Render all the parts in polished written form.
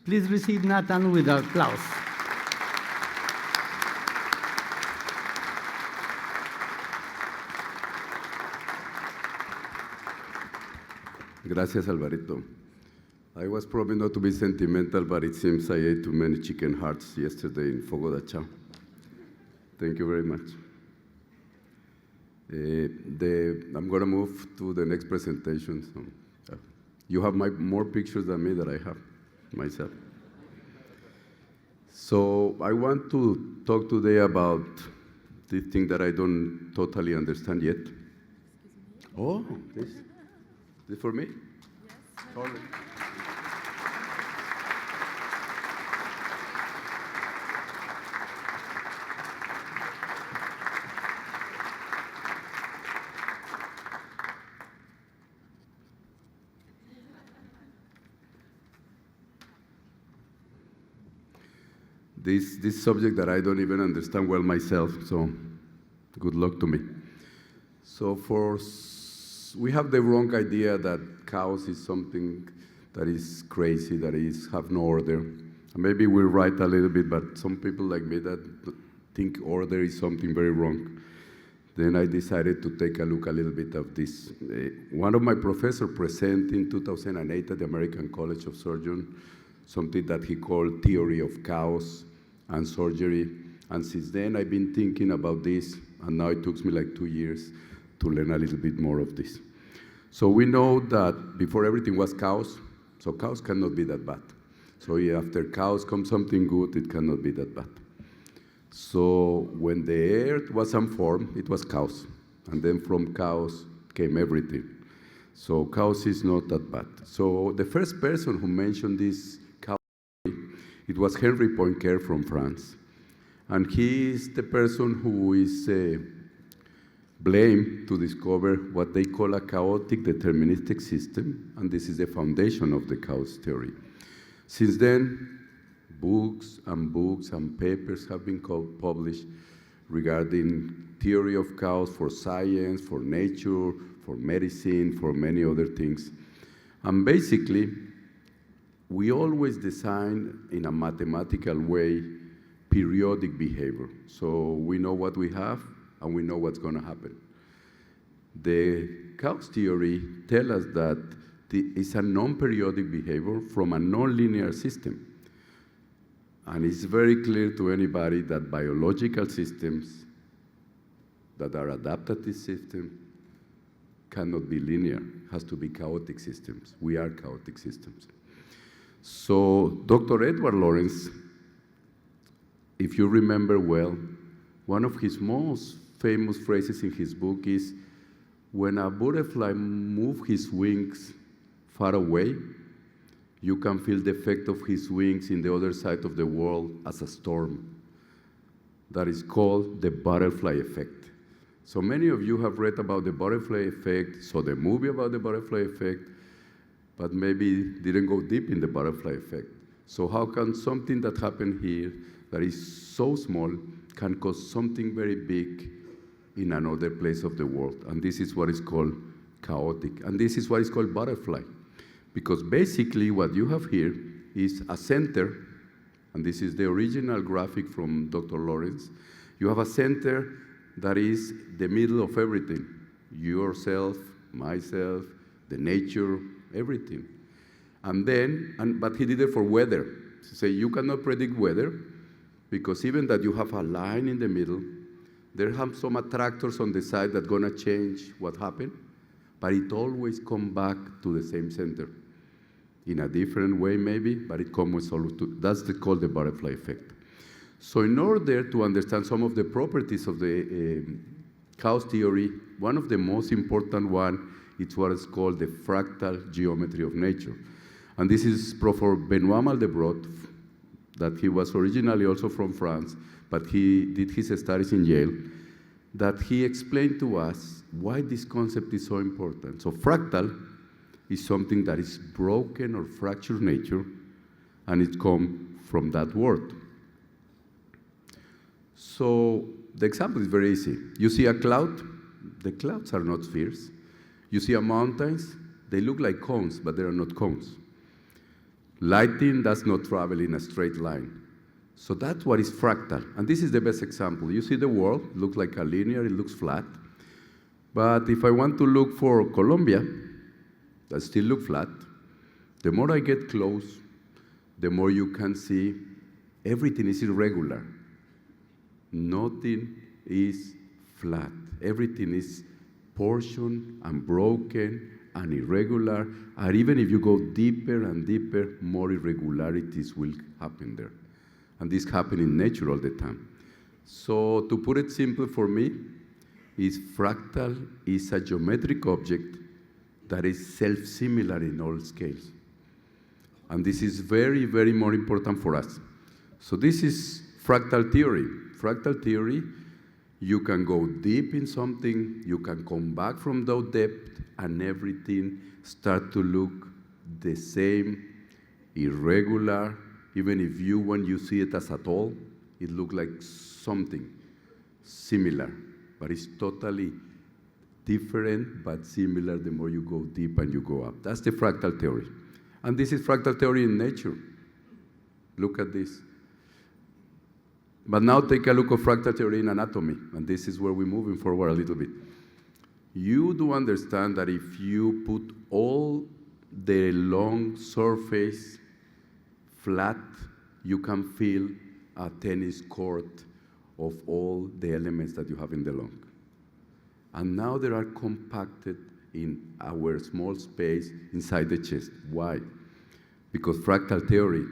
Please receive Nathan with applause. Gracias, Alvarito. I was probably not to be sentimental, but it seems I ate too many chicken hearts yesterday in Fogo da Chao. Thank you very much. I'm going to move to the next presentation. So, you have more pictures than me that I have myself. So I want to talk today about the thing that I don't totally understand yet. Oh, this for me? Yes. Sorry. This subject that I don't even understand well myself, so good luck to me. So we have the wrong idea that chaos is something that is crazy, that have no order. Maybe we're right a little bit, but some people like me that think order is something very wrong. Then I decided to take a look a little bit of this. One of my professors presented in 2008 at the American College of Surgeons something that he called theory of chaos and surgery. And since then, I've been thinking about this, and now it took me like 2 years to learn a little bit more of this. So we know that before everything was chaos, so chaos cannot be that bad. So after chaos comes something good, it cannot be that bad. So when the earth was unformed, it was chaos. And then from chaos came everything. So chaos is not that bad. So the first person who mentioned this chaos, it was Henri Poincaré from France. And he is the person who is blamed to discover what they call a chaotic deterministic system, and this is the foundation of the chaos theory. Since then, books and papers have been published regarding theory of chaos for science, for nature, for medicine, for many other things. And basically, we always design in a mathematical way periodic behavior. So we know what we have, and we know what's going to happen. The chaos theory tells us that it's a non-periodic behavior from a non-linear system. And it's very clear to anybody that biological systems that are adaptive systems cannot be linear. It has to be chaotic systems. We are chaotic systems. So Dr. Edward Lorenz, if you remember well, one of his most famous phrases in his book is, when a butterfly moves his wings far away, you can feel the effect of his wings in the other side of the world as a storm. That is called the butterfly effect. So many of you have read about the butterfly effect, saw the movie about the butterfly effect, but maybe didn't go deep in the butterfly effect. So how can something that happened here that is so small can cause something very big in another place of the world? And this is what is called chaotic. And this is what is called butterfly. Because basically what you have here is a center, and this is the original graphic from Dr. Lorenz. You have a center that is the middle of everything. Yourself, myself, the nature, everything. And then, but he did it for weather. So you cannot predict weather, because even that you have a line in the middle, there have some attractors on the side that are going to change what happened, but it always comes back to the same center. In a different way maybe, but it comes always to, that's called the butterfly effect. So in order to understand some of the properties of the chaos theory, one of the most important one is what is called the fractal geometry of nature. And this is Professor Benoit Maldebrot, that he was originally also from France, but he did his studies in Yale, that he explained to us why this concept is so important. So fractal is something that is broken or fractured nature, and it comes from that word. So the example is very easy. You see a cloud, the clouds are not spheres. You see a mountains, they look like cones, but they are not cones. Lighting does not travel in a straight line. So that's what is fractal. And this is the best example. You see the world, it looks like a linear, it looks flat. But if I want to look for Colombia, that still look flat, the more I get close, the more you can see everything is irregular. Nothing is flat. Everything is portioned and broken and irregular. And even if you go deeper and deeper, more irregularities will happen there. And this happens in nature all the time. So to put it simple for me, fractal is a geometric object that is self-similar in all scales. And this is very, very more important for us. So this is fractal theory. Fractal theory, you can go deep in something, you can come back from that depth, and everything start to look the same, irregular, even if when you see it as a tall, it looks like something similar, but it's totally different but similar the more you go deep and you go up. That's the fractal theory. And this is fractal theory in nature. Look at this. But now take a look at fractal theory in anatomy, and this is where we're moving forward a little bit. You do understand that if you put all the long surface flat, you can feel a tennis court of all the elements that you have in the lung. And now they are compacted in our small space inside the chest. Why? Because fractal theory.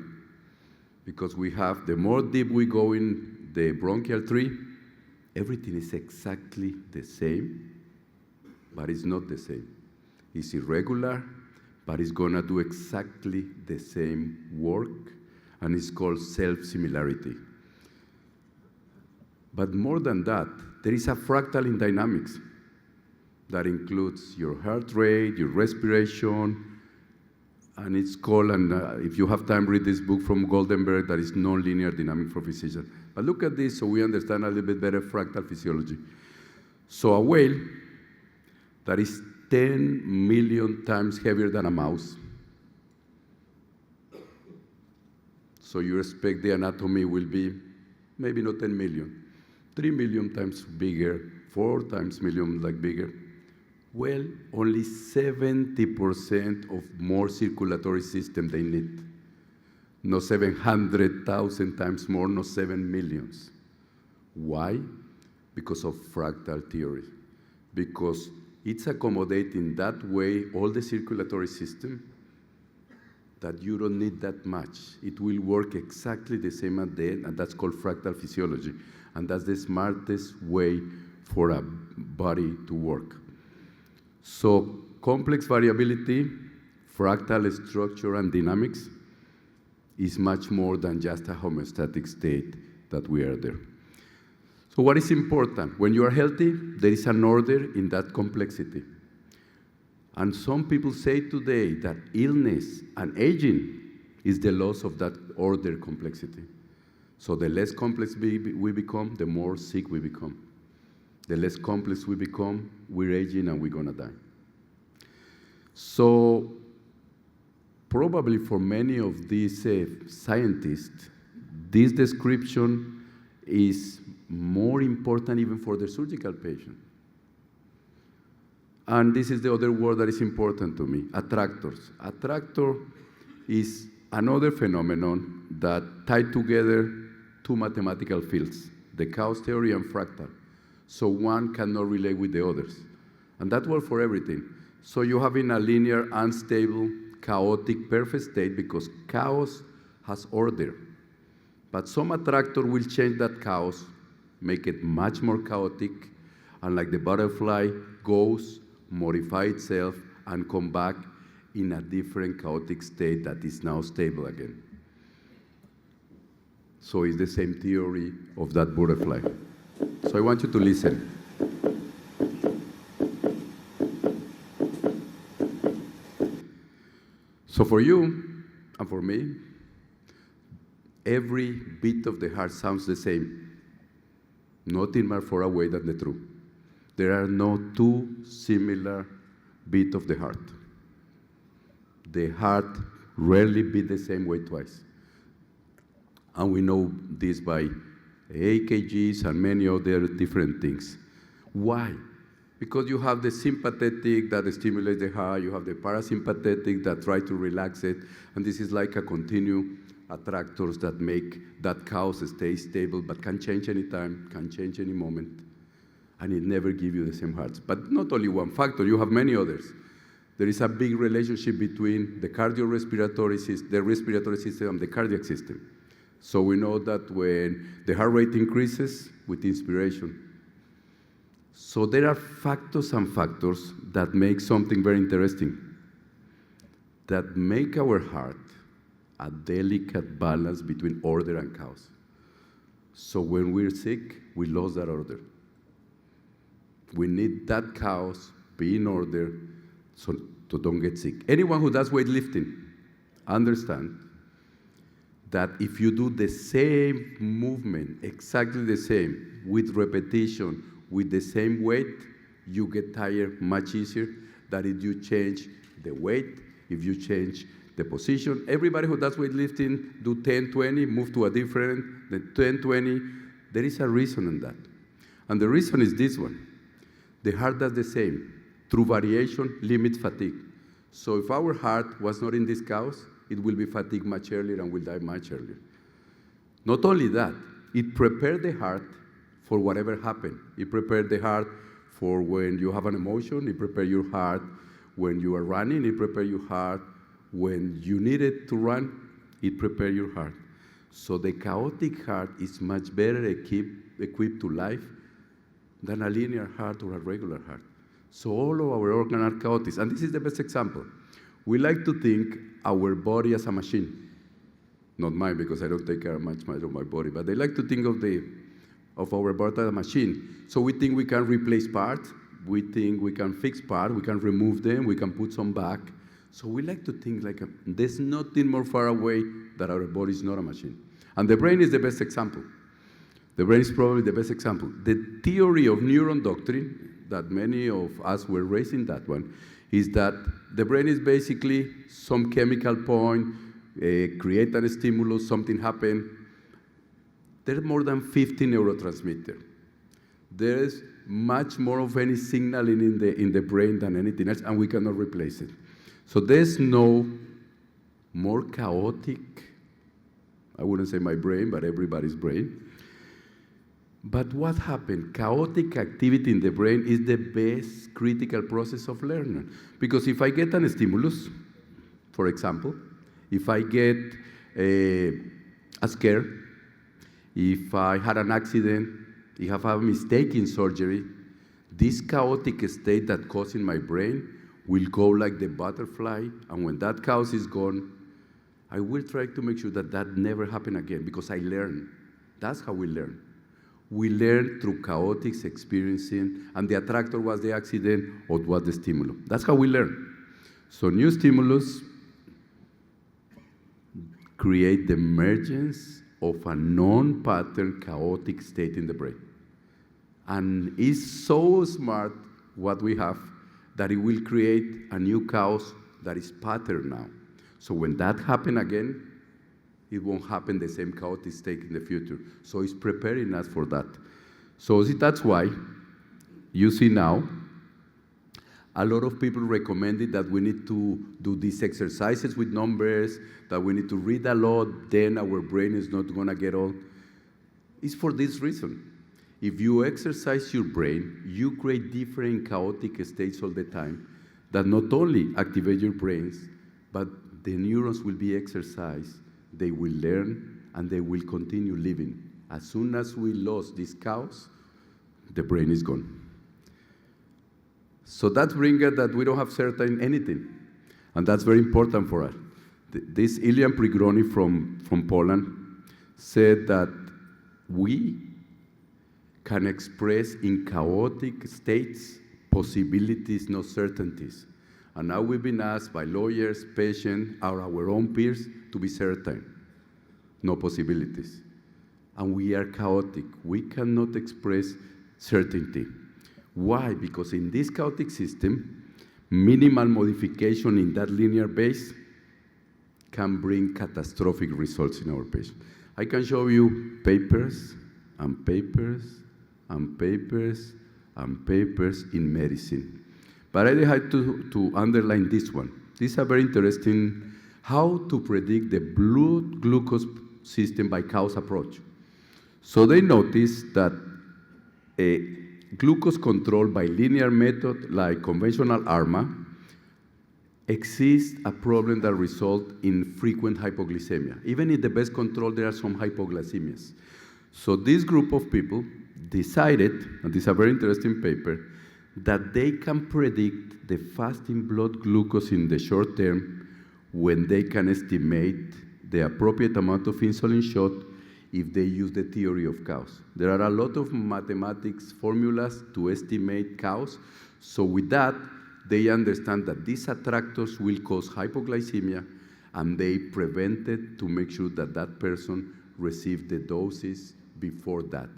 Because we have, the more deep we go in the bronchial tree, everything is exactly the same, but it's not the same. It's irregular, but it's gonna do exactly the same work, and it's called self-similarity. But more than that, there is a fractal in dynamics that includes your heart rate, your respiration, and it's called, and if you have time, read this book from Goldenberg that is nonlinear dynamic for physicians. But look at this so we understand a little bit better fractal physiology. So a whale that is 10 million times heavier than a mouse. So you expect the anatomy will be maybe not 10 million, 3 million times bigger, 4 times million like bigger. Well, only 70% of more circulatory system they need. No 700,000 times more, no 7 millions. Why? Because of fractal theory. Because it's accommodating that way all the circulatory system that you don't need that much. It will work exactly the same at the end, and that's called fractal physiology. And that's the smartest way for a body to work. So complex variability, fractal structure, and dynamics is much more than just a homeostatic state that we are there. So what is important? When you are healthy, there is an order in that complexity. And some people say today that illness and aging is the loss of that order complexity. So the less complex we become, the more sick we become. The less complex we become, we're aging and we're gonna die. So probably for many of these scientists, this description is more important even for the surgical patient. And this is the other word that is important to me, attractors. Attractor is another phenomenon that tied together two mathematical fields, the chaos theory and fractal. So one cannot relate with the others. And that works for everything. So you have in a linear, unstable, chaotic, perfect state because chaos has order. But some attractor will change that chaos, make it much more chaotic, and like the butterfly goes, modify itself, and come back in a different chaotic state that is now stable again. So it's the same theory of that butterfly. So I want you to listen. So for you and for me, every beat of the heart sounds the same. Nothing more far away than the truth. There are no two similar beats of the heart. The heart rarely be the same way twice. And we know this by AKGs and many other different things. Why? Because you have the sympathetic that stimulates the heart, you have the parasympathetic that try to relax it, and this is like a continuum attractors that make that cause stay stable, but can change any time, can change any moment, and it never gives you the same hearts. But not only one factor, you have many others. There is a big relationship between the cardiorespiratory system, the respiratory system, and the cardiac system. So we know that when the heart rate increases with inspiration. So there are factors and factors that make something very interesting, that make our heart a delicate balance between order and chaos. So when we're sick, we lose that order. We need that chaos, be in order, so to don't get sick. Anyone who does weightlifting understand that if you do the same movement, exactly the same, with repetition, with the same weight, you get tired much easier than if you change the weight, if you change the position. Everybody who does weightlifting do 10, 20, move to a different, then 10, 20. There is a reason in that. And the reason is this one. The heart does the same. Through variation, limits fatigue. So if our heart was not in this chaos, it will be fatigued much earlier and will die much earlier. Not only that, it prepared the heart for whatever happened. It prepared the heart for when you have an emotion. It prepared your heart when you are running. It prepared your heart when you needed to run. It prepared your heart. So the chaotic heart is much better equipped to life than a linear heart or a regular heart. So all of our organs are chaotic. And this is the best example. We like to think our body as a machine. Not mine, because I don't take care much of my body, but they like to think of our body as a machine. So we think we can replace parts, we think we can fix parts, we can remove them, we can put some back. So we like to think like there's nothing more far away that our body is not a machine. And the brain is the best example. The brain is probably the best example. The theory of neuron doctrine, that many of us were raised in that one, is that the brain is basically some chemical point, create a stimulus, something happen. There are more than 50 neurotransmitters. There is much more of any signaling in the brain than anything else, and we cannot replace it. So there's no more chaotic, I wouldn't say my brain, but everybody's brain. But what happened? Chaotic activity in the brain is the best critical process of learning. Because if I get a stimulus, for example, if I get a scare, if I had an accident, if I have a mistake in surgery, this chaotic state that caused in my brain will go like the butterfly, and when that chaos is gone, I will try to make sure that that never happen again, because I learn. That's how we learn. We learn through chaotic experiencing, and the attractor was the accident or was the stimulus. That's how we learn. So new stimulus create the emergence of a non-pattern chaotic state in the brain. And it's so smart what we have that it will create a new chaos that is patterned now. So when that happens again, it won't happen the same chaotic state in the future. So it's preparing us for that. So that's why you see now a lot of people recommended that we need to do these exercises with numbers, that we need to read a lot, then our brain is not going to get old. It's for this reason. If you exercise your brain, you create different chaotic states all the time that not only activate your brains, but the neurons will be exercised. They will learn, and they will continue living. As soon as we lose this chaos, the brain is gone. So that brings us that we don't have certain anything, and that's very important for us. This Ilian Prigroni from Poland said that we can express in chaotic states possibilities, not certainties. And now we've been asked by lawyers, patients, or our own peers to be certain, no possibilities. And we are chaotic. We cannot express certainty. Why? Because in this chaotic system, minimal modification in that linear base can bring catastrophic results in our patients. I can show you papers and papers and papers and papers in medicine. But I had to underline this one. This is a very interesting, how to predict the blood glucose system by Cow's approach. So they noticed that a glucose control by linear method like conventional ARMA exists a problem that results in frequent hypoglycemia. Even in the best control, there are some hypoglycemias. So this group of people decided, and this is a very interesting paper, that they can predict the fasting blood glucose in the short term when they can estimate the appropriate amount of insulin shot if they use the theory of cows. There are a lot of mathematics formulas to estimate cows. So with that, they understand that these attractors will cause hypoglycemia, and they prevented to make sure that that person received the doses before that.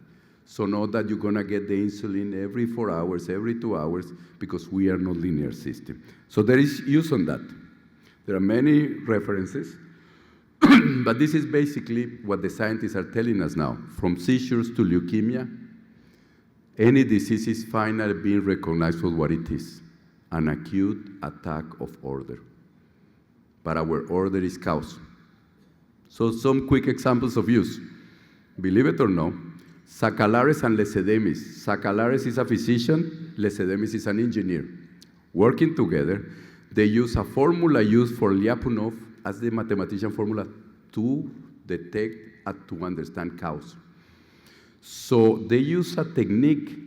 So know that you're going to get the insulin every 4 hours, every 2 hours, because we are not linear system. So there is use on that. There are many references, but this is basically what the scientists are telling us now. From seizures to leukemia, any disease is finally being recognized for what it is, an acute attack of order. But our order is cows. So some quick examples of use. Believe it or not, Sacchalares and Lecedemis. Sacchalares is a physician, Lecedemis is an engineer. Working together, they use a formula used for Lyapunov as the mathematician formula to detect and to understand cows. So they use a technique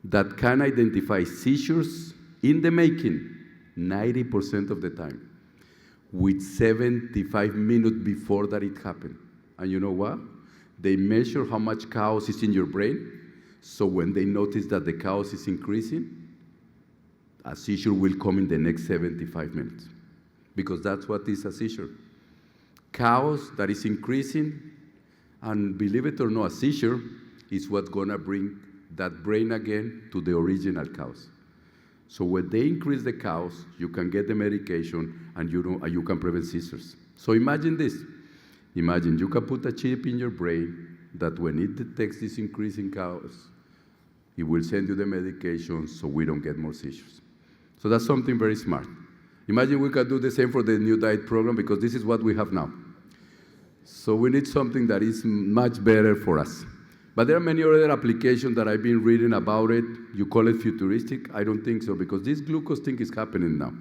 that can identify seizures in the making 90% of the time, with 75 minutes before that it happened. And you know what? They measure how much chaos is in your brain, so when they notice that the chaos is increasing, a seizure will come in the next 75 minutes, because that's what is a seizure. Chaos that is increasing, and believe it or not, a seizure is what's going to bring that brain again to the original chaos. So when they increase the chaos, you can get the medication, and you can prevent seizures. So imagine this. Imagine you can put a chip in your brain that when it detects this increase in chaos, it will send you the medication so we don't get more seizures. So that's something very smart. Imagine we can do the same for the new diet program, because this is what we have now. So we need something that is much better for us. But there are many other applications that I've been reading about it. You call it futuristic? I don't think so, because this glucose thing is happening now.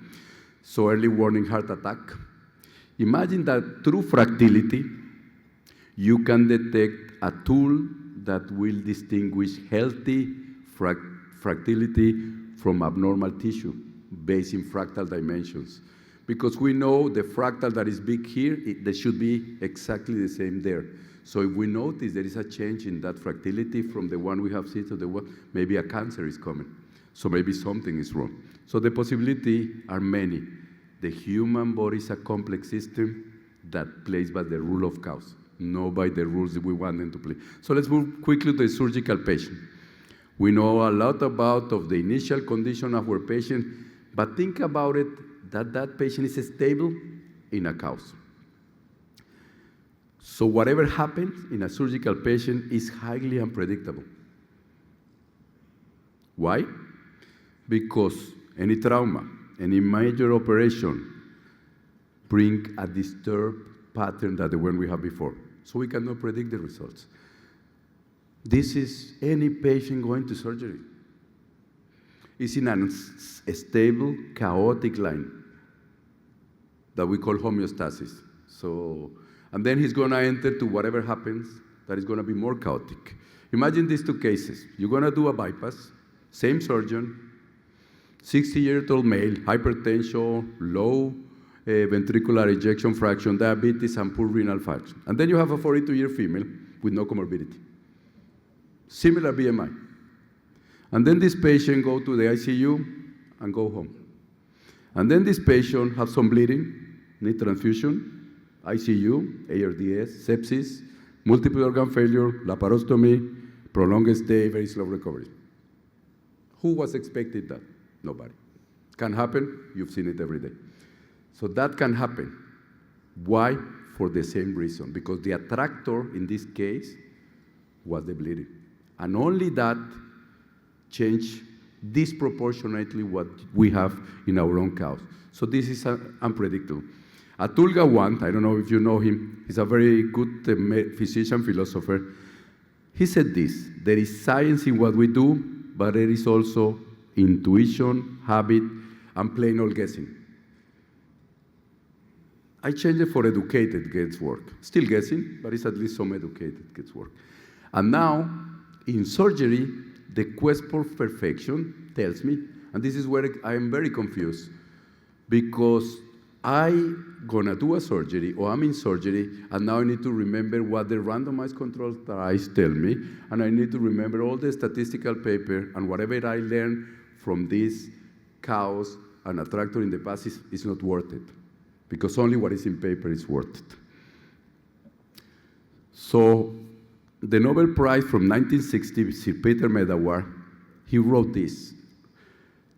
So early warning heart attack. Imagine that through fractility, you can detect a tool that will distinguish healthy fractility from abnormal tissue based in fractal dimensions. Because we know the fractal that is big here, they should be exactly the same there. So if we notice there is a change in that fractility from the one we have seen to the one, maybe a cancer is coming. So maybe something is wrong. So the possibilities are many. The human body is a complex system that plays by the rule of cows, not by the rules that we want them to play. So let's move quickly to the surgical patient. We know a lot about the initial condition of our patient, but think about it, that patient is stable in a cows. So whatever happens in a surgical patient is highly unpredictable. Why? Because any trauma, any major operation bring a disturbed pattern than the one we have before. So we cannot predict the results. This is any patient going to surgery. It's in a stable, chaotic line that we call homeostasis. So, and then he's going to enter to whatever happens that is going to be more chaotic. Imagine these two cases. You're going to do a bypass, same surgeon, 60-year-old male, hypertension, low ventricular ejection fraction, diabetes, and poor renal function. And then you have a 42-year female with no comorbidity. Similar BMI. And then this patient go to the ICU and go home. And then this patient have some bleeding, need transfusion, ICU, ARDS, sepsis, multiple organ failure, laparostomy, prolonged stay, very slow recovery. Who was expecting that? Nobody. Can happen, you've seen it every day. So that can happen. Why? For the same reason, because the attractor in this case was the bleeding. And only that changed disproportionately what we have in our own cows. So this is unpredictable. Atul Gawande, I don't know if you know him, he's a very good physician, philosopher. He said this: there is science in what we do, but there is also intuition, habit, and plain old guessing. I changed it for educated gets work. Still guessing, but it's at least some educated gets work. And now, in surgery, the quest for perfection tells me, and this is where I am very confused, because I'm gonna do a surgery, or I'm in surgery, and now I need to remember what the randomized controlled trials tell me, and I need to remember all the statistical paper, and whatever I learned from these cows and attractor in the past is not worth it, because only what is in paper is worth it. So the Nobel Prize from 1960, Sir Peter Medawar, he wrote this: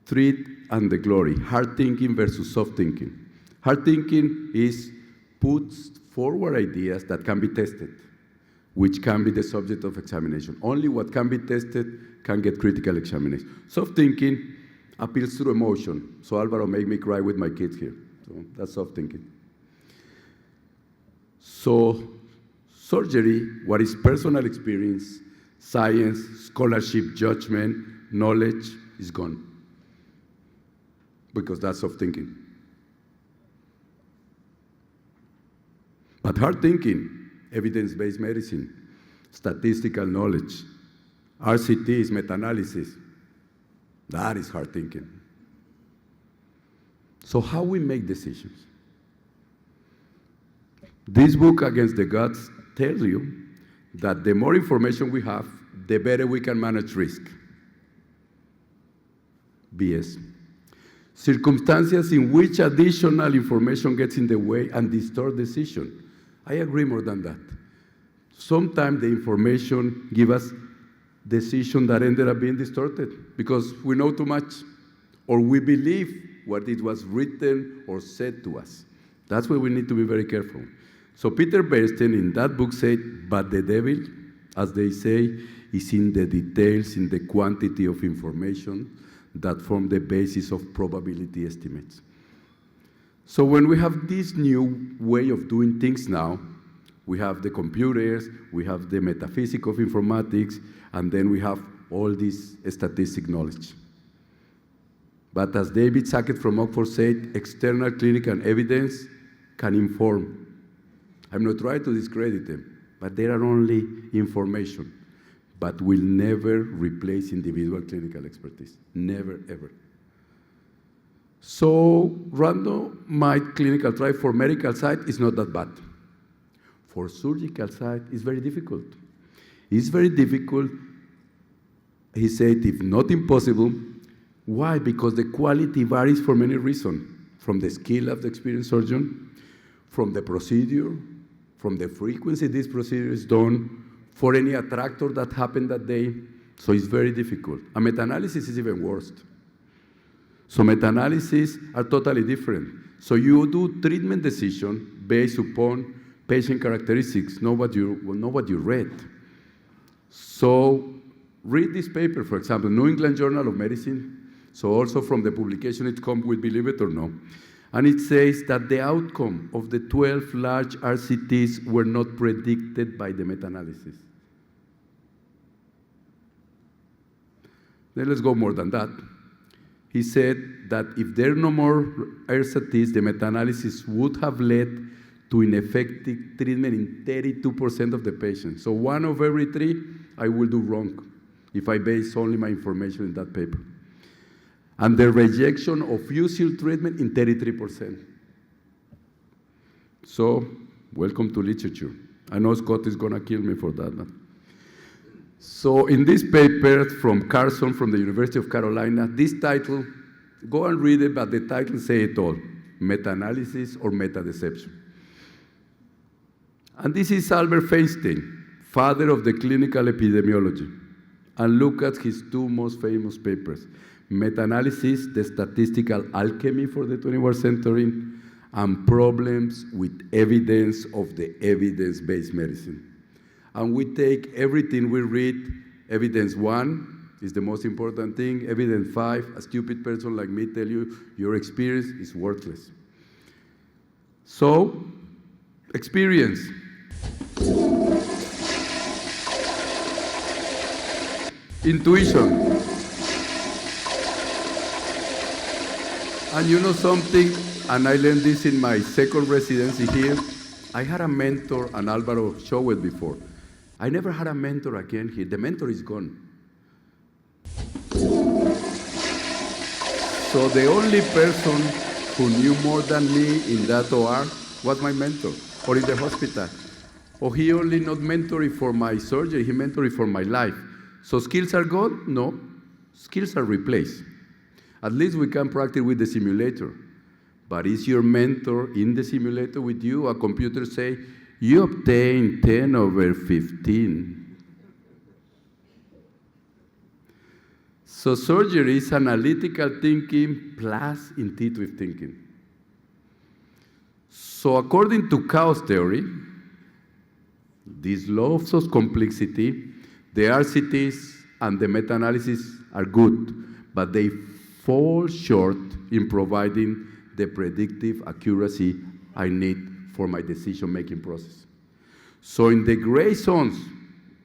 Truth and the Glory, hard thinking versus soft thinking. Hard thinking is puts forward ideas that can be tested, which can be the subject of examination. Only what can be tested can get critical examination. Soft thinking appeals through emotion. So Alvaro made me cry with my kids here. So that's soft thinking. So surgery, what is personal experience, science, scholarship, judgment, knowledge, is gone. Because that's soft thinking. But hard thinking, evidence-based medicine, statistical knowledge, RCTs, meta-analysis, that is hard thinking. So how we make decisions? This book, Against the Gods, tells you that the more information we have, the better we can manage risk. BS. Circumstances in which additional information gets in the way and distorts decision. I agree more than that. Sometimes the information gives us decisions that ended up being distorted because we know too much, or we believe what it was written or said to us. That's why we need to be very careful. So Peter Bernstein in that book said, but the devil, as they say, is in the details, in the quantity of information that form the basis of probability estimates. So when we have this new way of doing things now, we have the computers, we have the metaphysics of informatics, and then we have all this statistic knowledge. But as David Sackett from Oxford said, external clinical evidence can inform. I'm not trying to discredit them, but they are only information, but will never replace individual clinical expertise. Never, ever. So randomized clinical trial for medical side is not that bad. For surgical side, it's very difficult. It's very difficult, he said, if not impossible. Why? Because the quality varies for many reasons, from the skill of the experienced surgeon, from the procedure, from the frequency this procedure is done, for any attractor that happened that day. So it's very difficult. A meta-analysis is even worse. So meta-analysis are totally different. So you do treatment decision based upon patient characteristics, not what you read. So read this paper, for example, New England Journal of Medicine. So also from the publication it comes with believe it or no. And it says that the outcome of the 12 large RCTs were not predicted by the meta-analysis. Then let's go more than that. He said that if there are no more RCTs, the meta-analysis would have led to ineffective treatment in 32% of the patients. So 1 of every 3 I will do wrong if I base only my information in that paper. And the rejection of usual treatment in 33%. So, welcome to literature. I know Scott is going to kill me for that. So, in this paper from Carson from the University of Carolina, this title, go and read it, but the title says it all: meta-analysis or meta-deception. And this is Albert Feinstein, father of the clinical epidemiology. And look at his 2 most famous papers: Meta-analysis, the statistical alchemy for the 21st century, and problems with evidence of the evidence-based medicine. And we take everything we read, evidence 1 is the most important thing, evidence 5, a stupid person like me tell you your experience is worthless. So, experience. Intuition. And you know something, and I learned this in my second residency here, I had a mentor, and Alvaro showed it before. I never had a mentor again here. The mentor is gone. So the only person who knew more than me in that OR was my mentor, or in the hospital. Or he only not mentoring for my surgery, he mentoring for my life. So skills are gone? No. Skills are replaced. At least we can practice with the simulator. But is your mentor in the simulator with you? A computer say, you obtained 10/15. So surgery is analytical thinking plus intuitive thinking. So according to chaos theory, these laws of complexity, the RCTs and the meta-analysis are good, but they fall short in providing the predictive accuracy I need for my decision-making process. So in the gray zones,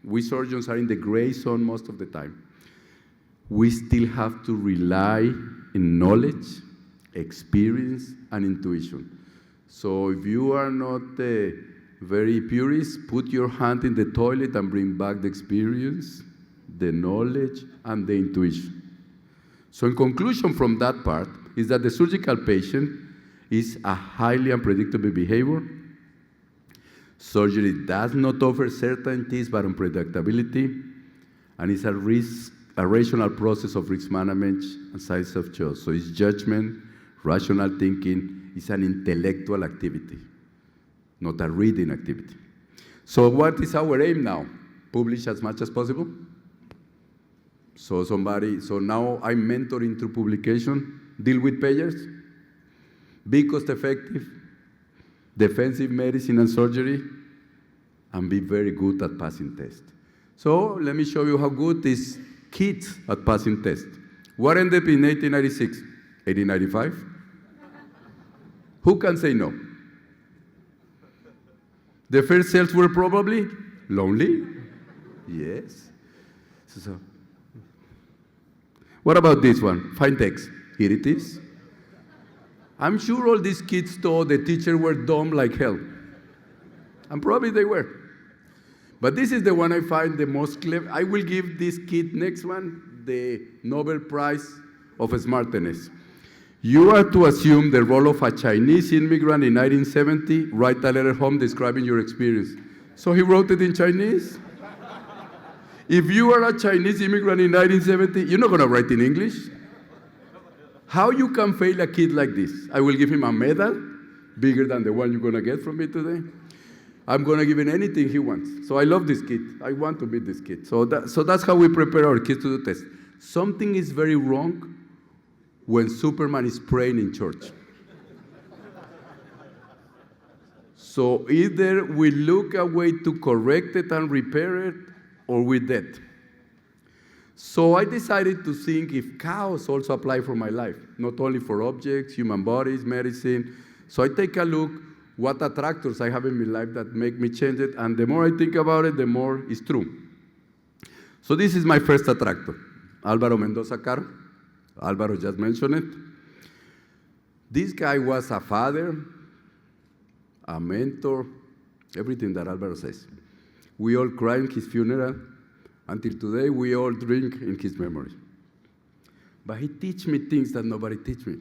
we surgeons are in the gray zone most of the time. We still have to rely in knowledge, experience, and intuition. So if you are not very purist, put your hand in the toilet and bring back the experience, the knowledge, and the intuition. So in conclusion from that part is that the surgical patient is a highly unpredictable behavior. Surgery does not offer certainties but unpredictability, and it's a rational process of risk management and size of choice. So it's judgment, rational thinking, it's an intellectual activity, not a reading activity. So what is our aim now? Publish as much as possible? So now I'm mentoring through publication, deal with payers, be cost effective, defensive medicine and surgery, and be very good at passing tests. So let me show you how good is kids at passing tests. What ended up in 1896? 1895? Who can say no? The first cells were probably lonely. Yes. So, what about this one? Find text. Here it is. I'm sure all these kids thought the teacher were dumb like hell. And probably they were. But this is the one I find the most clever. I will give this kid, next one, the Nobel Prize of Smartness. You are to assume the role of a Chinese immigrant in 1970, write a letter home describing your experience. So he wrote it in Chinese. If you are a Chinese immigrant in 1970, you're not going to write in English. How you can fail a kid like this? I will give him a medal, bigger than the one you're going to get from me today. I'm going to give him anything he wants. So I love this kid. I want to meet this kid. So that's how we prepare our kids to do tests. Something is very wrong when Superman is praying in church. So either we look a way to correct it and repair it, or we're dead. So I decided to think if chaos also apply for my life, not only for objects, human bodies, medicine. So I take a look what attractors I have in my life that make me change it, and the more I think about it, the more it's true. So this is my first attractor, Álvaro Mendoza Caro. Álvaro just mentioned it. This guy was a father, a mentor, everything that Álvaro says. We all cry in his funeral. Until today, we all drink in his memory. But he teach me things that nobody teach me.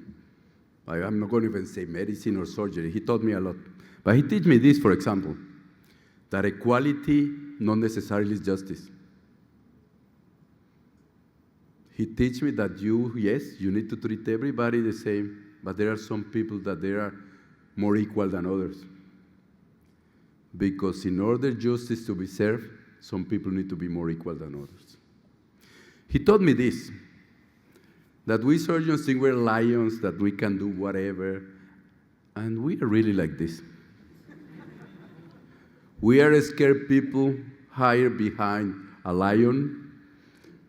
I'm not going to even say medicine or surgery. He taught me a lot. But he teach me this, for example, that equality not necessarily is justice. He teach me that yes, you need to treat everybody the same, but there are some people that they are more equal than others. Because in order justice to be served, some people need to be more equal than others. He taught me this, that we surgeons think we're lions, that we can do whatever, And we are really like this. We are scared people hide behind a lion,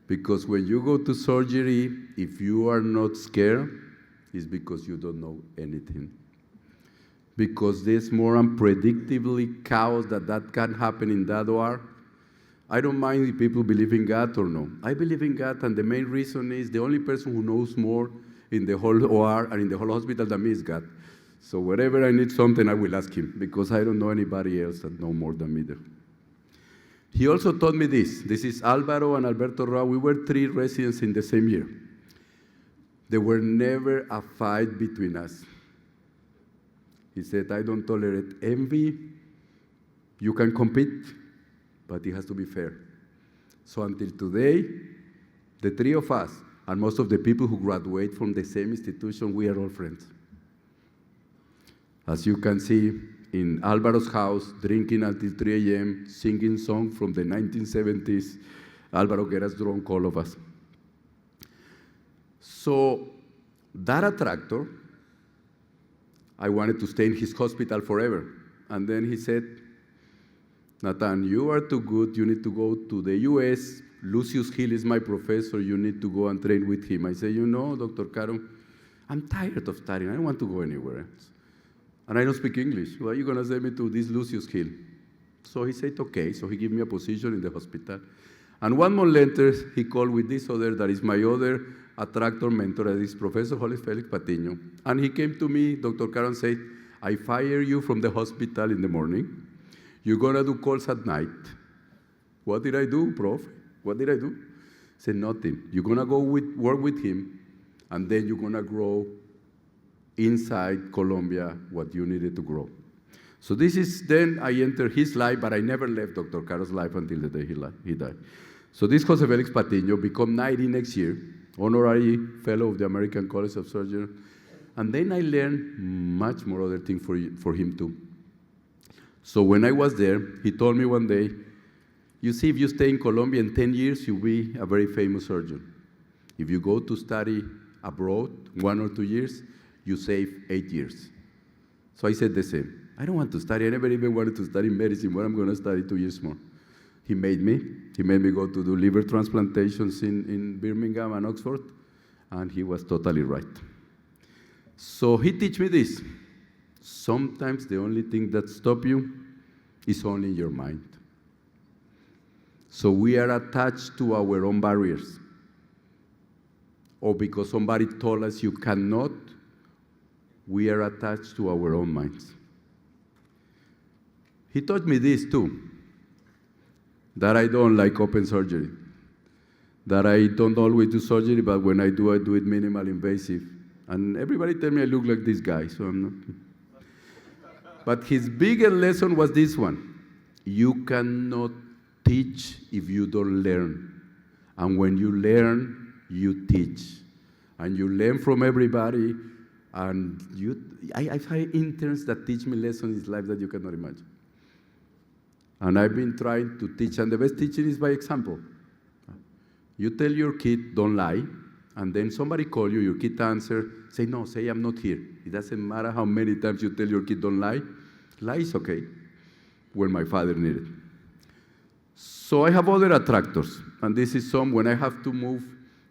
because when you go to surgery, if you are not scared, it's because you don't know anything. Because there's more unpredictably chaos that can happen in that OR. I don't mind if people believe in God or no. I believe in God, and the main reason is the only person who knows more in the whole OR and in the whole hospital than me is God. So wherever I need something, I will ask him, because I don't know anybody else that know more than me there. He also taught me this. This is Alvaro and Alberto Roa. We were 3 residents in the same year. There were never a fight between us. He said, I don't tolerate envy. You can compete, but it has to be fair. So until today, the 3 of us, and most of the people who graduate from the same institution, we are all friends. As you can see, in Alvaro's house, drinking until 3 a.m., singing songs from the 1970s, Alvaro get us drunk, all of us. So that attractor, I wanted to stay in his hospital forever. And then he said, Nathan, you are too good. You need to go to the US. Lucius Hill is my professor. You need to go and train with him. I said, you know, Dr. Caro, I'm tired of studying. I don't want to go anywhere else. And I don't speak English. Why are you going to send me to this Lucius Hill? So he said, okay. So he gave me a position in the hospital. And 1 month later, he called with this other, that is my other attractor mentor, that is Professor Jorge Felix Patiño. And he came to me, Dr. Caro, and said, I fire you from the hospital in the morning. You're going to do calls at night. What did I do, Prof? What did I do? I said, nothing. You're going to go work with him, and then you're going to grow inside Colombia what you needed to grow. So this is, then I entered his life, but I never left Dr. Caro's life until the day he died. So this Jose Felix Patiño become 90 next year, honorary fellow of the American College of Surgeons. And then I learned much more other things for him too. So when I was there, he told me one day, you see, if you stay in Colombia in 10 years, you'll be a very famous surgeon. If you go to study abroad 1 or 2 years, you save 8 years. So I said the same. I don't want to study. I never even wanted to study medicine. What I'm going to study 2 years more. He made me go to do liver transplantations in Birmingham and Oxford, and he was totally right. So he teach me this. Sometimes the only thing that stops you is only in your mind. So we are attached to our own barriers. Or because somebody told us you cannot, we are attached to our own minds. He taught me this too, that I don't like open surgery, that I don't always do surgery, but when I do it minimal invasive. And everybody tell me I look like this guy, so I'm not. But his biggest lesson was this one. You cannot teach if you don't learn. And when you learn, you teach. And you learn from everybody, and I find interns that teach me lessons in life that you cannot imagine. And I've been trying to teach, and the best teaching is by example. You tell your kid, don't lie, and then somebody call you, your kid answer, say, no, say I'm not here. It doesn't matter how many times you tell your kid don't lie. Lie is okay, when my father needed. So I have other attractors, and this is some when I have to move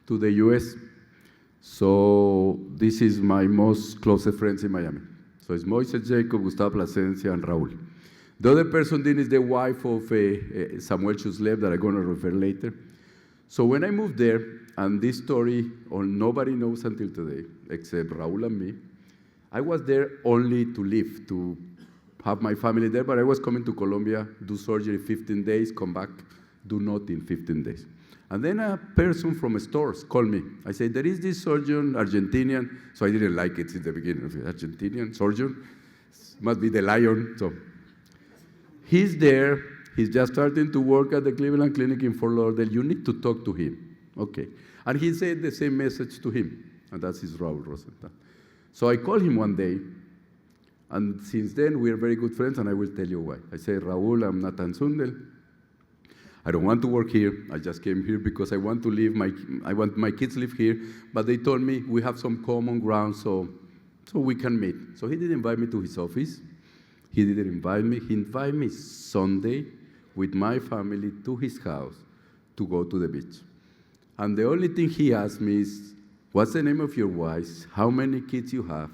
to the US. So this is my most closest friends in Miami. So it's Moises Jacob, Gustavo Plasencia, and Raul. The other person then is the wife of Samuel Chuslev that I'm going to refer later. So when I moved there, and this story nobody knows until today, except Raul and me, I was there only to live, to have my family there, but I was coming to Colombia, do surgery 15 days, come back, do nothing 15 days. And then a person from stores called me. I said, there is this surgeon, Argentinian, so I didn't like it since the beginning. Argentinian surgeon, must be the lion. So he's there, he's just starting to work at the Cleveland Clinic in Fort Lauderdale. You need to talk to him. Okay. And he said the same message to him, and that's his Raul Rosenthal. So I called him one day, and since then we are very good friends, and I will tell you why. I said, Raul, I'm Nathan Sundel. I don't want to work here. I just came here because I want to live. I want my kids live here, but they told me we have some common ground, so so we can meet. So he didn't invite me to his office. He didn't invite me. He invited me Sunday with my family to his house to go to the beach. And the only thing he asked me is, what's the name of your wife? How many kids you have?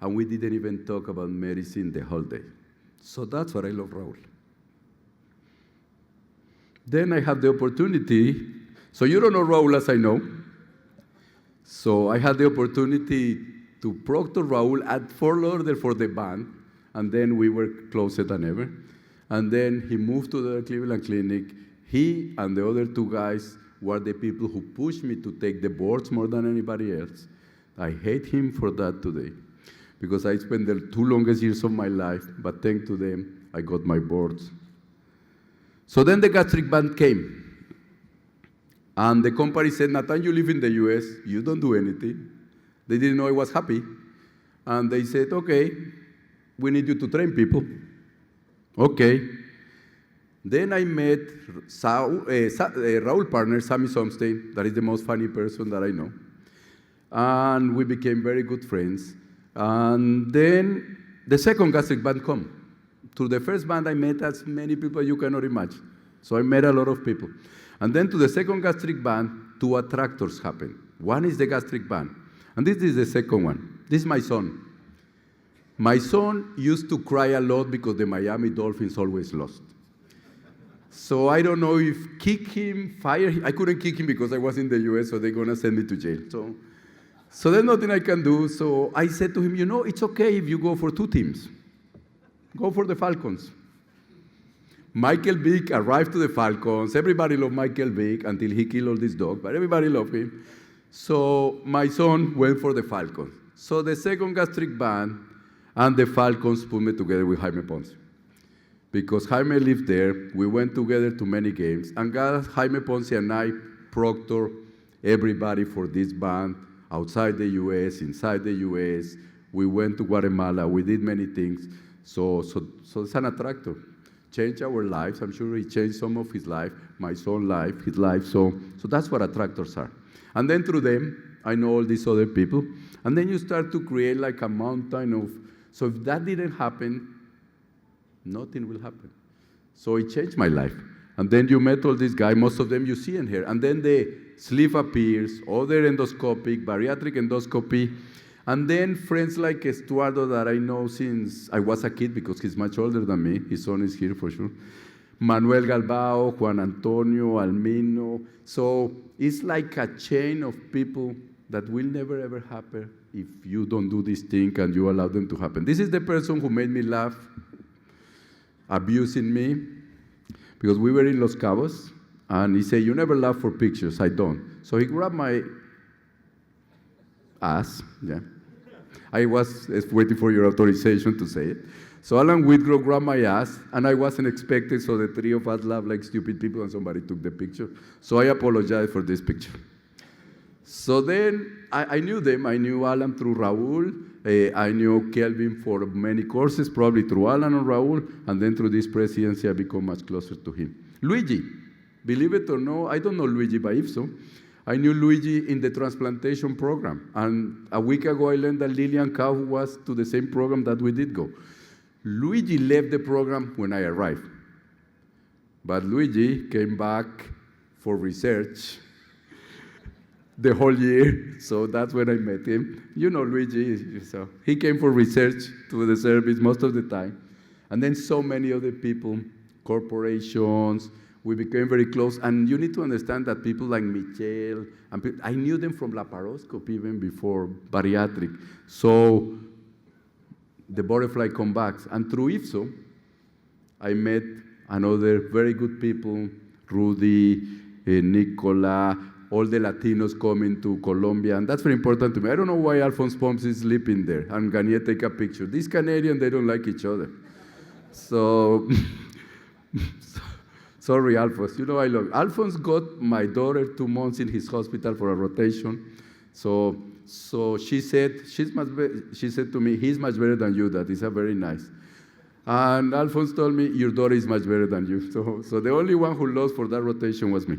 And we didn't even talk about medicine the whole day. So that's what I love Raul. Then I have the opportunity. So you don't know Raul as I know. So I had the opportunity to proctor Raul at Fort Lauderdale for the band, and then we were closer than ever. And then he moved to the Cleveland Clinic. He and the other two guys were the people who pushed me to take the boards more than anybody else. I hate him for that today, because I spent the 2 longest years of my life, but thanks to them, I got my boards. So then the gastric band came. And the company said, Nathan, you live in the US, you don't do anything. They didn't know I was happy. And they said, okay, we need you to train people. Okay. Then I met Raul's partner, Sammy Somstein, that is the most funny person that I know. And we became very good friends. And then the second gastric band came. To the first band, I met as many people you cannot imagine. So I met a lot of people. And then to the second gastric band, 2 attractors happened. One is the gastric band. And this is the second one. This is my son. My son used to cry a lot because the Miami Dolphins always lost. So I don't know if kick him, fire him. I couldn't kick him because I was in the US, so they're going to send me to jail. So there's nothing I can do. So I said to him, you know, it's okay if you go for 2 teams. Go for the Falcons. Michael Vick arrived to the Falcons. Everybody loved Michael Vick until he killed all these dogs, but everybody loved him. So my son went for the Falcons. So the second gastric band and the Falcons put me together with Jaime Ponce. Because Jaime lived there, we went together to many games, and Jaime Ponce and I proctor everybody for this band outside the US, inside the US. We went to Guatemala, we did many things. So it's an attractor. Changed our lives. I'm sure he changed some of his life, my son's life, his life. So that's what attractors are. And then through them, I know all these other people. And then you start to create like a mountain of, so if that didn't happen, nothing will happen. So it changed my life. And then you met all these guys, most of them you see in here. And then the sleeve appears, other endoscopic, bariatric endoscopy. And then friends like Estuardo that I know since I was a kid because he's much older than me. His son is here for sure. Manuel Galbao, Juan Antonio, Almino. So it's like a chain of people that will never ever happen if you don't do this thing and you allow them to happen. This is the person who made me laugh, abusing me, because we were in Los Cabos, and he said, you never laugh for pictures. I don't. So he grabbed my ass, yeah. I was waiting for your authorization to say it. So Alan Whitgrove grabbed my ass, and I wasn't expecting, so the 3 of us laughed like stupid people, and somebody took the picture. So I apologize for this picture. So then I knew them. I knew Alan through Raul. I knew Kelvin for many courses, probably through Alan and Raul, and then through this presidency, I become much closer to him. Luigi, believe it or no, I don't know Luigi by IFSO. I knew Luigi in the transplantation program, and a week ago I learned that Lillian Cow was to the same program that we did go. Luigi left the program when I arrived, but Luigi came back for research the whole year, so that's when I met him. You know Luigi, so he came for research to the service most of the time, and then so many other people, corporations. We became very close, and you need to understand that people like Michelle, and I knew them from laparoscopy even before bariatric. So the butterfly comes back, and through IFSO, I met another very good people, Rudy, Nicola, all the Latinos coming to Colombia, and that's very important to me. I don't know why Alphonse Pomps is sleeping there, and Garnier take a picture. These Canadians, they don't like each other. So, sorry, Alphonse. You know I love you. Alphonse got my daughter 2 months in his hospital for a rotation. So she said to me, he's much better than you, Dad. He's very nice. And Alphonse told me, your daughter is much better than you. So the only one who lost for that rotation was me.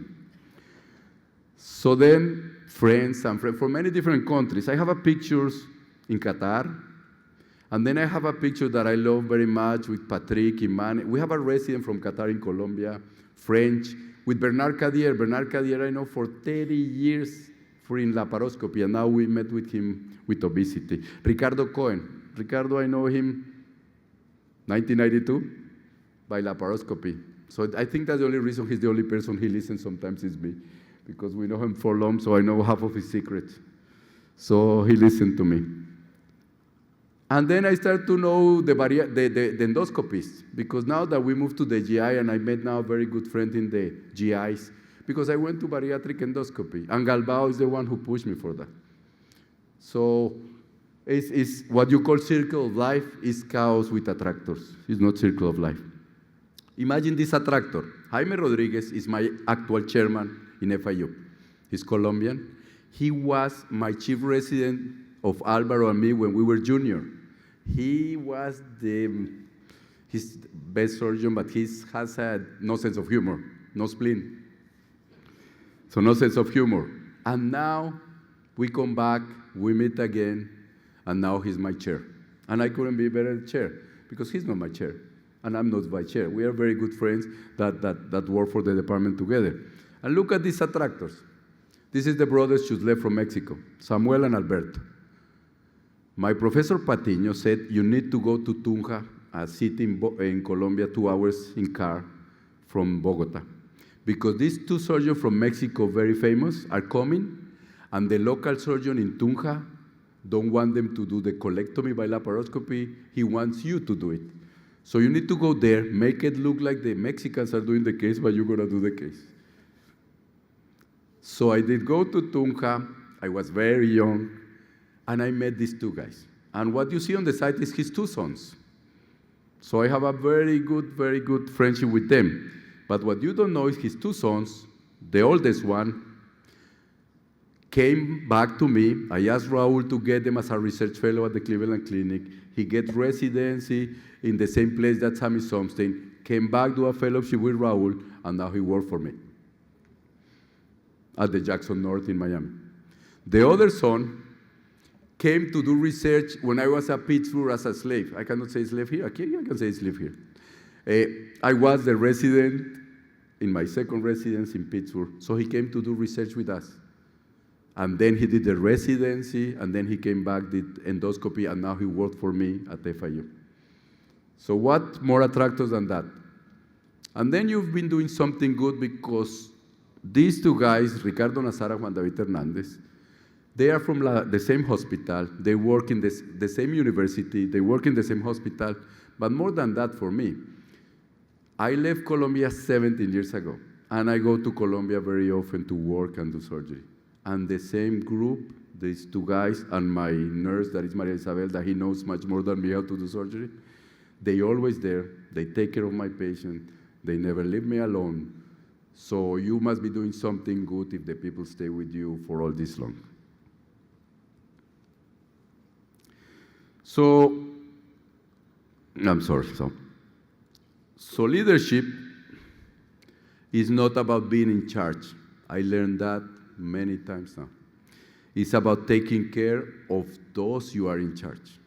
So then, friends from many different countries. I have pictures in Qatar, And then I have a picture that I love very much with Patrick, Iman. We have a resident from Qatar in Colombia, French, with Bernard Cadier. Bernard Cadier I know for 30 years for in laparoscopy, and now we met with him with obesity. Ricardo Cohen. Ricardo, I know him 1992 by laparoscopy. So I think that's the only reason he's the only person he listens sometimes is me, because we know him for long, so I know half of his secrets. So he listened to me. And then I started to know the endoscopists, because now that we moved to the GI, and I met now a very good friend in the GIs, because I went to bariatric endoscopy, and Galbao is the one who pushed me for that. So it's what you call circle of life is chaos with attractors. It's not circle of life. Imagine this attractor. Jaime Rodriguez is my actual chairman in FIU. He's Colombian. He was my chief resident of Alvaro and me when we were junior. He was his best surgeon, but he has had no sense of humor, no spleen. So no sense of humor. And now we come back, we meet again, and now he's my chair. And I couldn't be better chair, because he's not my chair, and I'm not vice chair. We are very good friends that work for the department together. And look at these attractors. This is the brothers who left from Mexico, Samuel and Alberto. My professor Patiño said, you need to go to Tunja, a city in Colombia, 2 hours in car from Bogota. Because these 2 surgeons from Mexico, very famous, are coming, and the local surgeon in Tunja don't want them to do the colectomy by laparoscopy. He wants you to do it. So you need to go there, make it look like the Mexicans are doing the case, but you're going to do the case. So I did go to Tunja. I was very young, and I met these 2 guys. And what you see on the side is his 2 sons. So I have a very good friendship with them. But what you don't know is his 2 sons, the oldest one, came back to me. I asked Raul to get them as a research fellow at the Cleveland Clinic. He gets residency in the same place that Sammy Somstein, came back to a fellowship with Raul, and now he worked for me at the Jackson North in Miami. The other son came to do research when I was at Pittsburgh as a slave. I cannot say slave here. Okay, I can say slave here. I was the resident in my second residence in Pittsburgh, so he came to do research with us. And then he did the residency, and then he came back, did endoscopy, and now he worked for me at FIU. So what more attractors than that? And then you've been doing something good, because these 2 guys, Ricardo Nazara and Juan David Hernandez, they are from the same hospital, they work in the same university, they work in the same hospital, but more than that for me, I left Colombia 17 years ago, and I go to Colombia very often to work and do surgery. And the same group, these 2 guys, and my nurse, that is Maria Isabel, that he knows much more than me how to do surgery, they always there, they take care of my patient, they never leave me alone. So you must be doing something good if the people stay with you for all this long. So leadership is not about being in charge. I learned that many times now. It's about taking care of those you are in charge.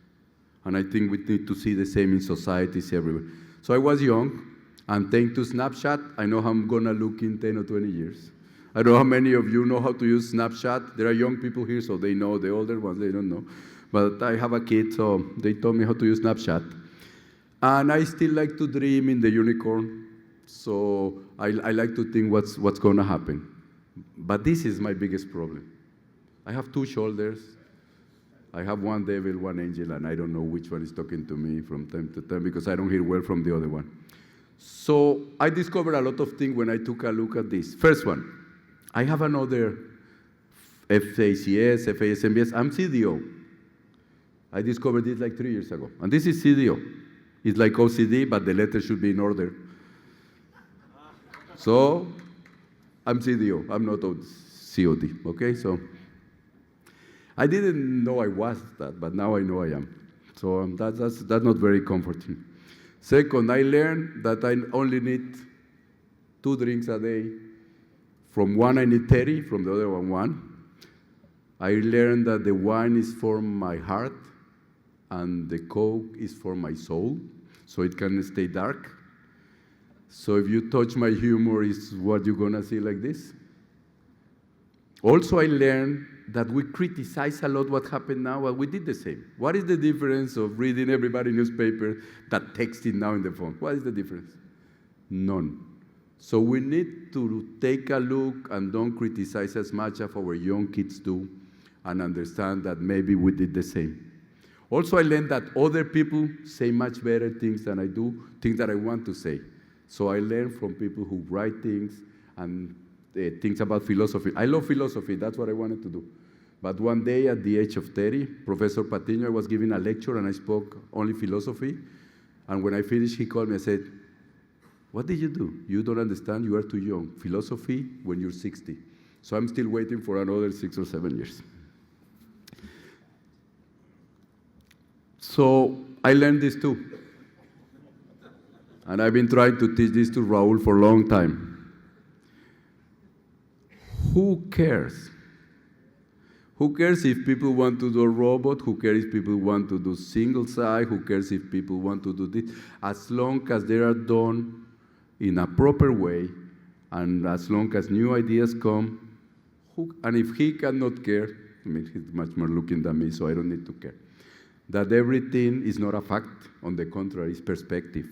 And I think we need to see the same in societies everywhere. So I was young, and thanks to Snapchat, I know how I'm going to look in 10 or 20 years. I don't know how many of you know how to use Snapchat. There are young people here, so they know. The older ones, they don't know. But I have a kid, so they taught me how to use Snapchat. And I still like to dream in the unicorn, so I like to think what's going to happen. But this is my biggest problem. I have 2 shoulders. I have one devil, one angel, and I don't know which one is talking to me from time to time, because I don't hear well from the other one. So I discovered a lot of things when I took a look at this. First one, I have another FACS, FASMBS. I'm CDO. I discovered this like 3 years ago. And this is CDO. It's like OCD, but the letters should be in order. So I'm CDO. I'm not COD. Okay, so I didn't know I was that, but now I know I am. So that's not very comforting. Second, I learned that I only need 2 drinks a day. From one, I need 30, from the other one, 1. I learned that the wine is for my heart, and the Coke is for my soul, so it can stay dark. So if you touch my humor, is what you're gonna see like this. Also, I learned that we criticize a lot what happened now, but we did the same. What is the difference of reading everybody newspaper that texting now in the phone? What is the difference? None. So we need to take a look and don't criticize as much as our young kids do and understand that maybe we did the same. Also, I learned that other people say much better things than I do, things that I want to say. So I learned from people who write things and things about philosophy. I love philosophy, that's what I wanted to do. But one day at the age of 30, Professor Patiño, I was giving a lecture and I spoke only philosophy. And when I finished, he called me and said, "What did you do? You don't understand, you are too young. Philosophy when you're 60. So I'm still waiting for another 6 or 7 years. So I learned this too. And I've been trying to teach this to Raul for a long time. Who cares? Who cares if people want to do a robot? Who cares if people want to do single side? Who cares if people want to do this? As long as they are done in a proper way, and as long as new ideas come, and if he cannot care, I mean, he's much more looking than me, so I don't need to care, that everything is not a fact, on the contrary, it's perspective.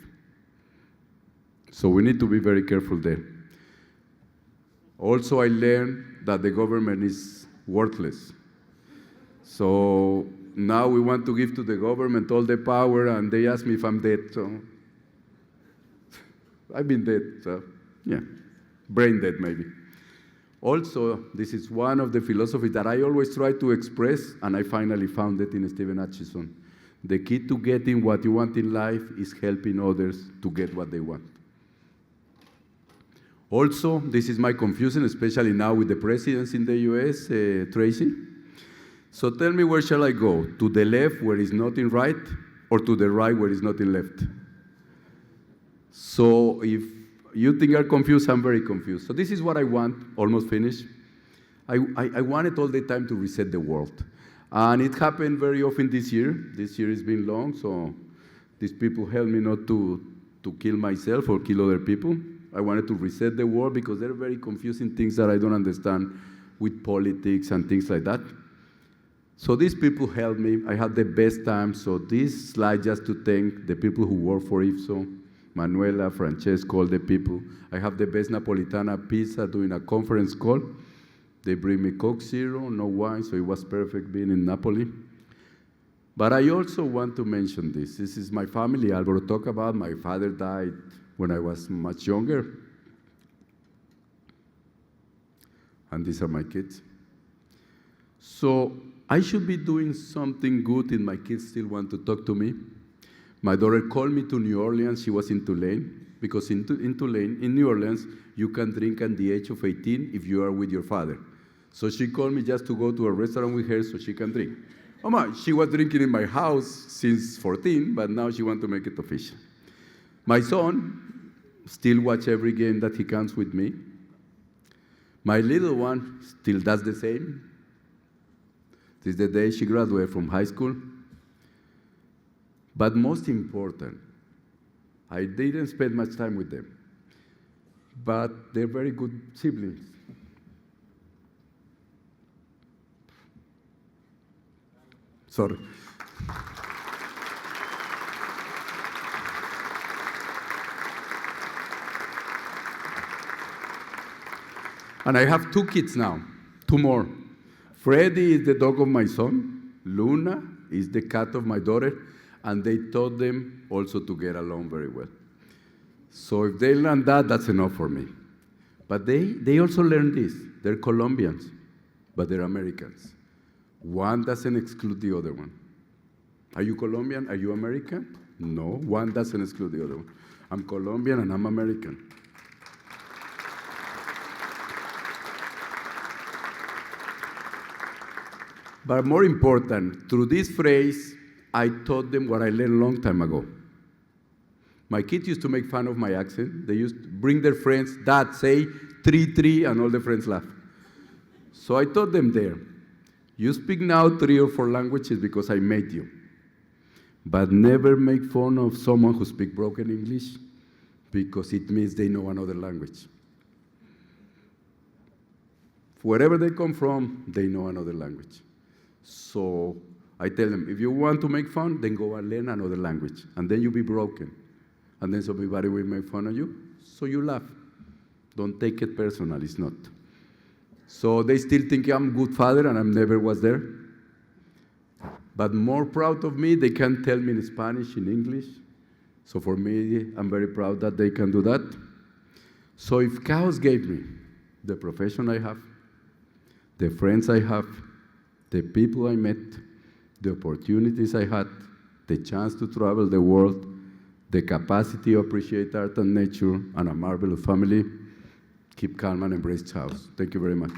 So we need to be very careful there. Also, I learned that the government is worthless. So now we want to give to the government all the power, and they ask me if I'm dead, so I've been dead, so yeah, brain dead maybe. Also, this is one of the philosophies that I always try to express, and I finally found it in Stephen Acheson. The key to getting what you want in life is helping others to get what they want. Also, this is my confusion, especially now with the presidents in the US, Tracy. So tell me, where shall I go? To the left where is nothing right, or to the right where is nothing left? So if you think you're confused, I'm very confused. So this is what I want, almost finished. I wanted all the time to reset the world. And it happened very often this year. This year has been long, so these people helped me not to kill myself or kill other people. I wanted to reset the world because there are very confusing things that I don't understand with politics and things like that. So these people helped me. I had the best time. So this slide just to thank the people who work for IFSO, Manuela, Francesco, all the people. I have the best Napolitana pizza doing a conference call. They bring me Coke Zero, no wine, so it was perfect being in Napoli. But I also want to mention this. This is my family. Alvaro talked about my father died when I was much younger. And these are my kids. So I should be doing something good and my kids still want to talk to me. My daughter called me to New Orleans. She was in Tulane, because in Tulane, in New Orleans, you can drink at the age of 18 if you are with your father. So she called me just to go to a restaurant with her so she can drink. Mama, she was drinking in my house since 14, but now she wants to make it official. My son still watches every game that he comes with me. My little one still does the same. This is the day she graduated from high school. But most important, I didn't spend much time with them, but they're very good siblings. Sorry. And I have 2 kids now, 2 more. Freddie is the dog of my son. Luna is the cat of my daughter. And they taught them also to get along very well. So if they learn that, that's enough for me. But they also learn this. They're Colombians, but they're Americans. One doesn't exclude the other one. Are you Colombian? Are you American? No, one doesn't exclude the other one. I'm Colombian and I'm American. But more important, through this phrase, I taught them what I learned a long time ago. My kids used to make fun of my accent. They used to bring their friends, Dad, say 3, and all the friends laugh. So I taught them there. You speak now 3 or 4 languages because I made you. But never make fun of someone who speaks broken English, because it means they know another language. Wherever they come from, they know another language. So I tell them, if you want to make fun, then go and learn another language, and then you'll be broken. And then somebody will make fun of you, so you laugh. Don't take it personal, it's not. So they still think I'm a good father, and I never was there. But more proud of me, they can tell me in Spanish, in English. So for me, I'm very proud that they can do that. So if chaos gave me the profession I have, the friends I have, the people I met, the opportunities I had, the chance to travel the world, the capacity to appreciate art and nature, and a marvelous family, keep calm and embrace chaos. Thank you very much.